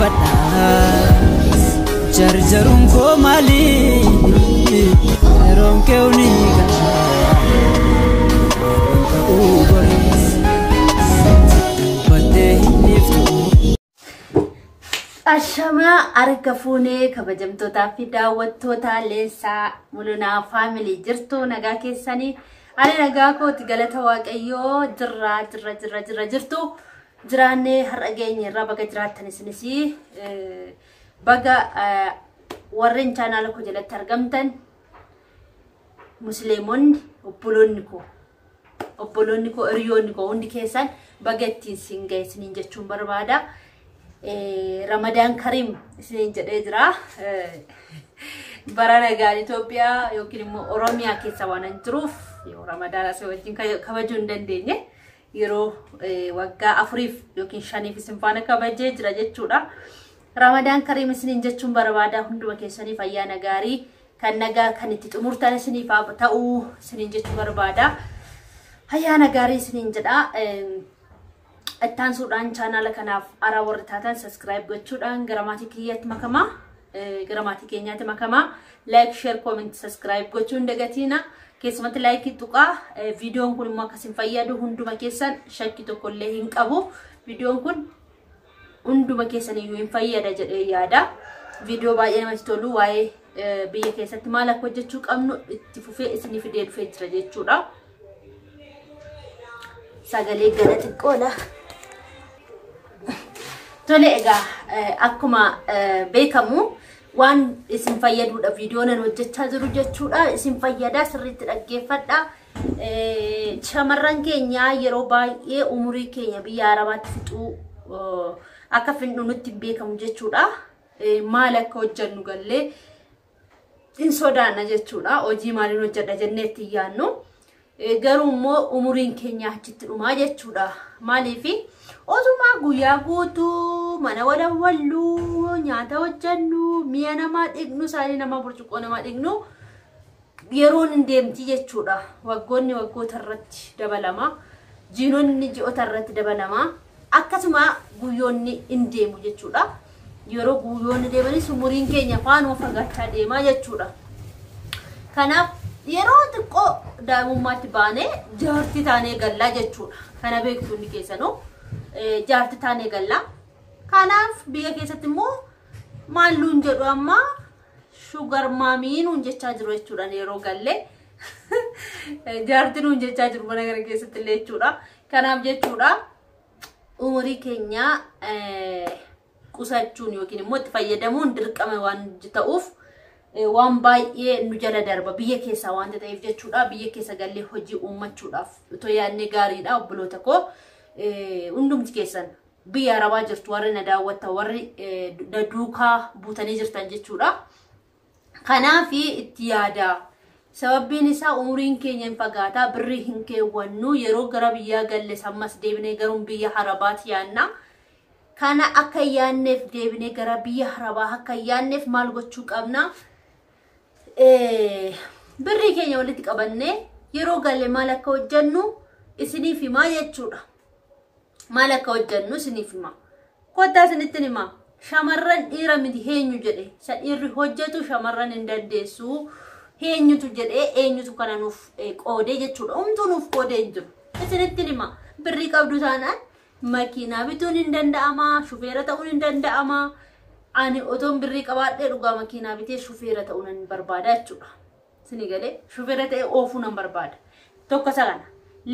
fada jarjarun ko mali rom ke uniga ugoris bade niftu ashama argafune kabajamtoota fi daawwattoota Leensa Mul'inaa family jirtu nagaa keessanii ani nagaa kooti galata waaqayyoo jirra jirtu jiraanne har'a geenye irraa baga jiraattan isinisi baga warreen channel ko jalatti argamtan musliimonni obboloonni ko hiriyoonni ko hundi keessan baga ittiin singa isiniin jechuun barbaada. Ramadan Karim isiniin jedhee jira. Bara nagaan Itoophiyaa yookiin immoo Oromiyaa keessa waan jiruuf Ramadan asii wajjin kabajuu hin dandeenye yeroo waggaa 4 yookiin 5 isin faana kabajee jira jechuudha. Ramadan Karim isiniin jechuun barbaada hunduma keessaniif ayyaana gaarii kan nagaa kan itti xumurtan isiniif ta'uu isiniin jechuun barbaada. Ayyaana gaarii isiniin jedha. Attaan suudhaan channel kanaaf ara warri taatan subscribe gochuudhaan gramaatii kiyyaatti makamaa gramaatii keenyaatti makamaa like share comment subscribe gochuun dagatiina keessumatti like tuqaa videoon kun immoo akkasiin fayyadu hunduma keessan shakki tokko illee hin qabu videoon kun hunduma keessan iyyuu hin fayyada jedhee yaada video baay'ee namatti tolu waa'ee biyya keessatti maal akka hojjechuu qabnu itti fufee isiniif dhufee jira jechuudha sagalee gala xiqqoola. Tole egaa akkuma beekamu waan isin fayyaduudha videoon an hojjechaa jiru jechuudha isin fayyada sirriitti dhaggeeffadha shamarran keenya yeroo baay'ee umurii keenya biyya Arabaatti fixuu akka finnu nutti beekamu jechuudha maal akka hojjennu gallee in sodaanna jechuudha hojii maaliin hojjedha jenneetti yaannu garuu immoo umuriin keenya achitti dhumaa jechuudha maaliifi Osuma guyyaa guutuu mana walawallu nyaata hojjennu mi'a namaa dhignu saanii nama burcuqqoo namaa dhignu yeroon hin deemti jechuudha waggoonni waggoota irratti dabalama jiinonni ji'oota irratti dabalama akkasuma guyyoonni hin deemu jechuudha yeroo guyyoonni deemanis umuriin keenya faanuma fagaachaa deemaa jechuudha kanaaf yeroo xiqqoo daa'imummaatti baanee jaartii taanee gallaa jechuudha kana beektuun keessanoo jaartii taanee gallaa kanaaf biyya keessatti immoo maalluun jedhu amma sugar maamiinuun jechaa jiru jechuudha yeroo gallee jaartiinuun jechaa jiru mana gara keessatti illee jechuudha kanaaf jechuudha umurii keenya qusachuun yookiin immoo itti fayyadamuun dirqama waan ta'uuf waan baay'ee nu jala darba biyya keessa waan ta'eef jechuudha biyya keessa gallee hojii uummachuudhaaf utoo yaadne gaariidha obboloota koo hundumti keessan biyya Arabaa jirtu warri na daawwatta warri duukaa buutanii jirtan jechuudha kanaaf itti yaada sababbiin isaa umuriin keenya hin fagaataa birrii hin keewwannu yeroo gara biyyaa galle sammas deebinee garuun biyya Arabaatti yaanna kana akka yaanneef deebinee gara biyya Arabaa akka yaanneef maal gochuu qabna birrii keenya walitti qabannee yeroo galle maal akka hojjennu isiniif himaa jechuudha maal akka hojjennu isiniif himaa kottaa isinitti himaa shamarran dhiira miti heenyu jedhe sa dhiirri hojjetu shamarran hin dandeessu heenyutu jedhe eenyutu kana nuuf qoodee jechuudha umtuu nuuf qoodee hin jiru isinitti himaa birrii qabdu taanaan makiinaa bituun hin danda'ama shufeera ta'uun hin danda'ama ani otoon birrii qabaadhee dhugaa makiinaa bitee shufeera ta'uun hin barbaada jechuudha isini galee shufeera ta'ee oofuun hin barbaada tokko sagana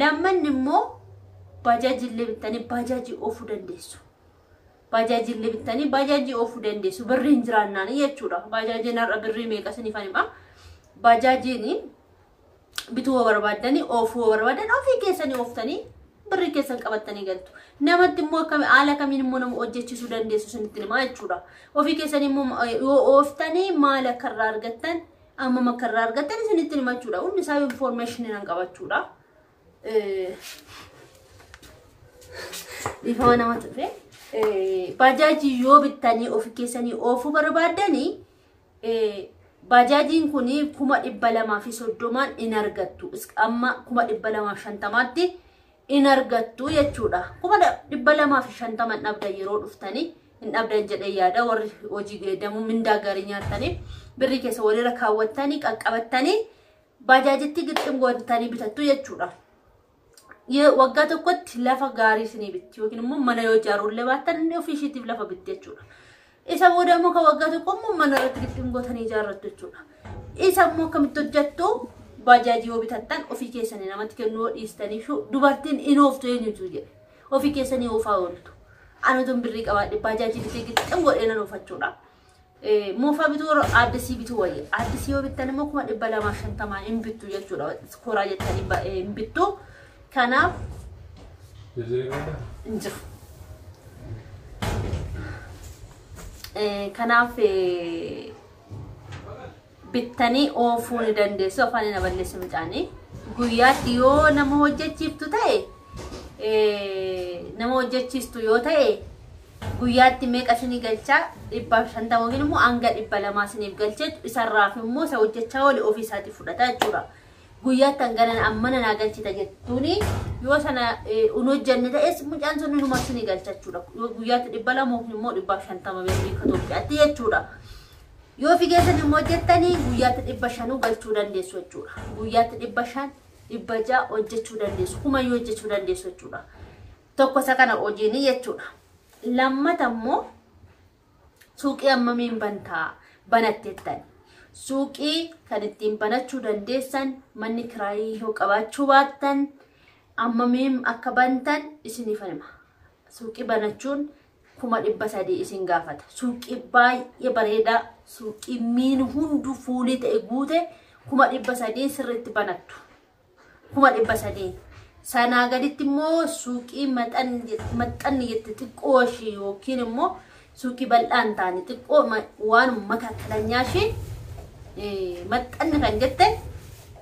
lammanni immoo bajaajii bitanii bajaajii oofuu dandeessu bajaajii bitanii bajaajii oofuu dandeessu birrii hin jiraannaan jechuudha bajaajiin har'a birrii meeqa isiniif anima bajaajiin bituu barbaadanii oofuu barbaadan ofii keessanii ooftanii birrii keessan qabattanii galtu namatti immoo haala kamiin immoo nama hojjechiisuu dandeessu isinitti himaa jechuudha ofii keessanii immoo yoo ooftanii maal akka irraa argattan amma akka irraa argattan isinitti himaa jechuudha hundi isaa information nan qabachuudha ifama nama tufe bajaajii yoo bittanii ofii keessanii oofuu barbaadanii bajajiin kuni 230 in argattu amma 250tti in argattu jechuudha 250 dhabda yeroo dhuftani hin dhabdan jedhee yaada warri hojii geeddamu mindaa gaarii nyaatanii birrii keessa walirra kaawwattanii qaqqabattanii bajaajitti gixxim gootanii bitattu jechuudha. Waggaa tokkotti lafa gaarii isinii bitti yookiin immoo mana yoo ijaarullee baattan inni ofii ishiitiif lafa bitti jechuudha. Isa booda immoo kan waggaa tokko immoo mana irratti gixxim gootanii ijaarrattu jechuudha. Isa immoo akkamitti hojjettu bajaajii yoo bitattan ofii keessanii namatti kennuu dhiistanii dubartiin inooftu eenyutu jedhe ofii keessanii oofaa ooltu. Anatuun birrii qabaadhe bajaajii bitee gixxim godhee nan oofachuudha. Moofaa bituu addisii bituu wayya. Addisii yoo bittan immoo 250 hin bittu jechuudha. Koraa jettanii hin bittu. Kanaaf injiru. Kanaaf bittanii oofuu ni dandeessu afaan hin balleessu midhaanii. Guyyaatti yoo nama hojjechiiftu ta'e nama hojjechiistu yoo ta'e guyyaatti meeqa isinii galchaa 150 yookiin immoo hanga 200 isiniif galchee isarraaf immoo isa hojjechaa oli ofii isaatii fudhata jechuudha. Guyyaatti hangana ammana naa galchita jettuuni yoo sana hojjenne ta'es mucaan sun inuma isinii galcha jechuudha. Guyyaatti 200 yookiin immoo 150 birrii Itoophiyaatti jechuudha. Yoo figeessan immoo jettanii guyyaatti 500 galchuu dandeessu jechuudha. Guyyaatti 500 600 hojjechuu dandeessu. Kumayyuu hojjechuu dandeessu jechuudha. Tokko isa kana hojiini jechuudha. Lammata immoo suuqii ammamiin banatteettani. Suuqii kan ittiin banachuu dandeessan manni kiraayii yoo qabaachuu baattan ammamiin akka bantan isiniif hima. Suuqii banachuun 300 isin gaafata. Suuqii baay'ee bareedaa suuqii miin hundu fuulii ta'e guute 300 sirriitti banattu. 300 sanaa gaditti immoo suuqii maxxanni jetti xiqqoo ishee yookiin immoo suuqii bal'aan taane xiqqoo waan makaakkalaanyaa ishee maxxanni kan jette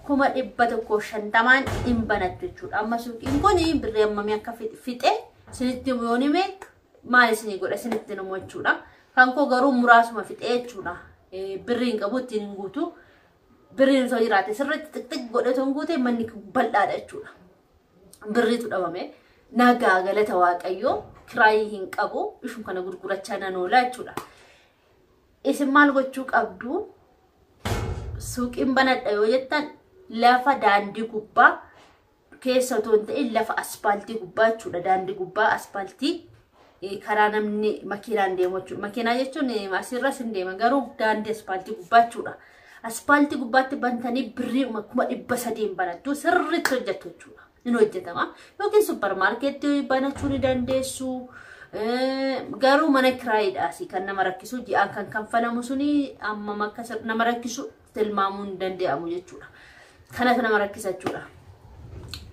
150 hin banattu jechuudha. Amma suuqiin kun birrii ammamii akka fixe sinitti yoo nime maal isinii godha sinitti namoo jechuudha. Kan koo garuu muraasuma fixe jechuudha. Birriin qabu ittiin hin guutu. Birriin osoo jiraate sirriitti xixiqqoo godhatoo hin guute manni bal'aadha jechuudha. Birriitu dhabame nagaa galata waaqayyoo kiraayii hin qabu ishuma kana gurgurachaa nan oola jechuudha. Isin maal gochuu qabdu? Suuqiin banadha yoo jettan lafa daandii gubbaa keessa otoo hin ta'in lafa aspaaltii gubbaa jechuudha. Daandii gubbaa aspaaltii karaa namni makiinaan deemu jechuudha. Makiinaa jechuun asirras hin deema garuu daandii aspaaltii gubbaa jechuudha. Aspaaltii gubbaatti bantanii birrii 300 banattu sirriitti hojjettu jechuudha. Ni hojjetama. Yookiin supermarkeetii banachuu ni dandeessu. Garuu mana kiraayiidhaasi kan nama rakkisu ji'aan kan kanfalamu suni amma akka nama rakkisu tilmaamuu hin danda'amu jechuudha. Kanatu nama rakkisa jechuudha.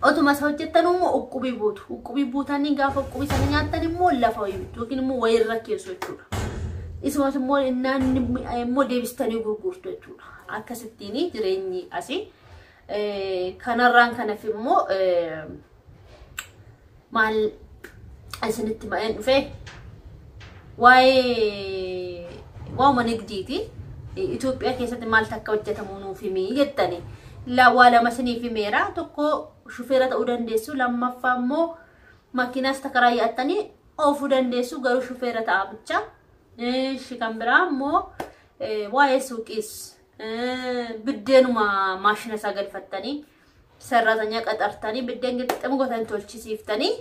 Otuma isa hojjettan immoo uqubii buutu. Uqubii buutanii gaafa uqubii sana nyaattan immoo lafa wayii bitu yookiin immoo wayii rakkeessu jechuudha. Isumas immoo innaan immoo deebistanii gurgurtu jechuudha. Akkasittiin jireenyi asii kanarraan kanaaf immoo maal isinitti ma'een dhufe waa'uma nigdiiti. Itoophiyaa keessatti maal takka hojjetamu nuuf himi jettani. Waa lama isiniif himeera. Tokko shufeera ta'uu dandeessu. Lammaffaa immoo makiinaas takkaraa yaattanii oofuu dandeessu garuu shufeera ta'a bicha. Kan biraa immoo waa'ee suuqiis biddeenuma maashina isaa galfattanii sarratanii qaxartanii biddeen gixxima gotan tolchisiiftanii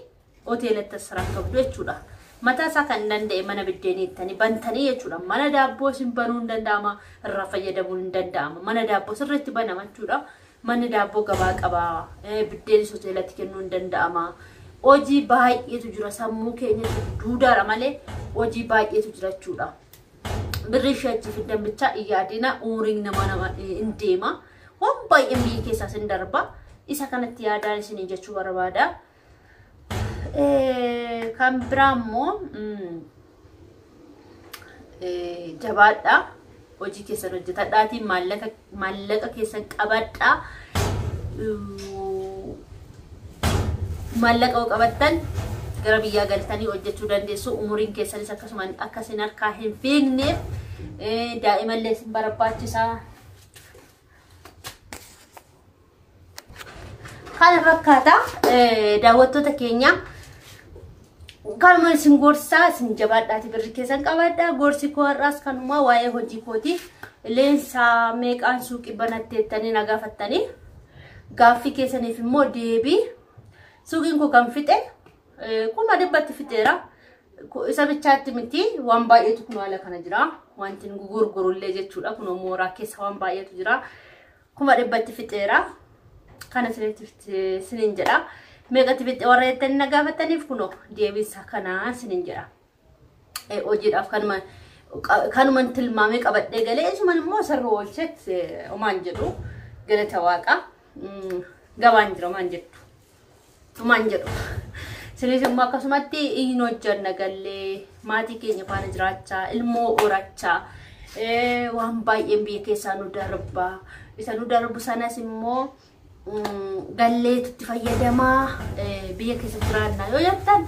hoteelatti asirraa qabdu jechuudha. Mataa isaa kan danda'e mana biddeeniittanii bantanii jechuudha. Mana daabboo isin banuu hin danda'ama irraa fayyadamuu hin danda'ama. Mana daabboo sirriitti banama jechuudha. Manni daabboo gabaa qabaa. Biddeenis hoteelatti kennuu hin danda'ama. Hojii baay'eetu jira sammuu keenya duudaadha malee hojii baay'eetu jira jechuudha. Birrii shaachii fi dambicha yaadina umriin nama hin deema. Waan baay'ee biyya keessaas hin darba. Isa kanatti yaadaan isin jechuu barbaada. Kan biraa immoo jabaadha. Hojii keessan hojjetadhaatiin maallaqa keessan qabadha. Maallaqa qabattan gara biyyaa galtanii hojjechuu dandeessu. Umuriin keessanis akkasuma akkasin harkaa hin fiigneef daa'imallee isin barbaachisaa. Kana fakkaata daawwattoota keenya Kalma sin gorsa sin jabaadhaati birri keessan qabaadha. Gorsi koo har'aas kanuma waa'ee hojii kooti. Leensa meeqaan suuqii banatteettanii na gaafattanii. Gaaffii keessaniif immoo deebii. Suuqiin koo kan fixe 1,100 fixeera. Isa bichaatti miti waan baay'eetu kun haala kana jira. Wanti gurgurullee jechuudha. Kun mooraa keessa waan baay'eetu jira. 1,100 fixeera. Kana sinin jedha. Meeqatti fixe warra jettanii na gaafattaniif kunoo deebisa kana sinin jedha. Hojiidhaaf kanuma tilmaamee qabadhee galee isuman immoo sarara oolcheet omaan jedhu galata waaqa gabaan jira omaan jedhu. Omaan jedhu. Sinis immoo akkasumatti hin hojjanna gallee maatii keenya faana jiraachaa ilmoo horachaa waan baay'een biyya keessaa nu darbaa. Isa nu darbu sanas immoo gallee itti fayyadamaa biyya keessa jiraannaa yoo jettan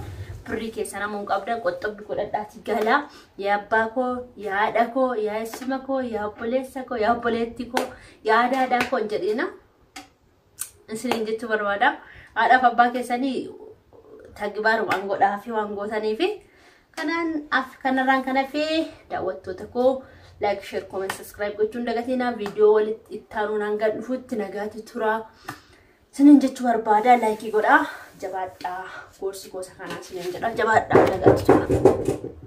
birrii keessa namuun qabdan qoxxobbi godhadhaati galaa yaa abbaa koo yaa haadha koo yaa eessima koo yaa obboleessa koo yaa obboleetti koo yaa aadaa koo hin jedhina isiniin jechuu barbaada. Haadhaaf abbaa keessanii tagibaaru waan godhaa fi waan gootanii fi kanarraan kana fi daawwattoota koo like, share, comment, subscribe gochuun dagatina video walitti ittaanuun hanga dhufutti nagaatti tura. Sinin jechuu barbaada like godhaa jabaadhaa gorsi gosa kanaa sinin jedha jabaadhaa nagaatti tura.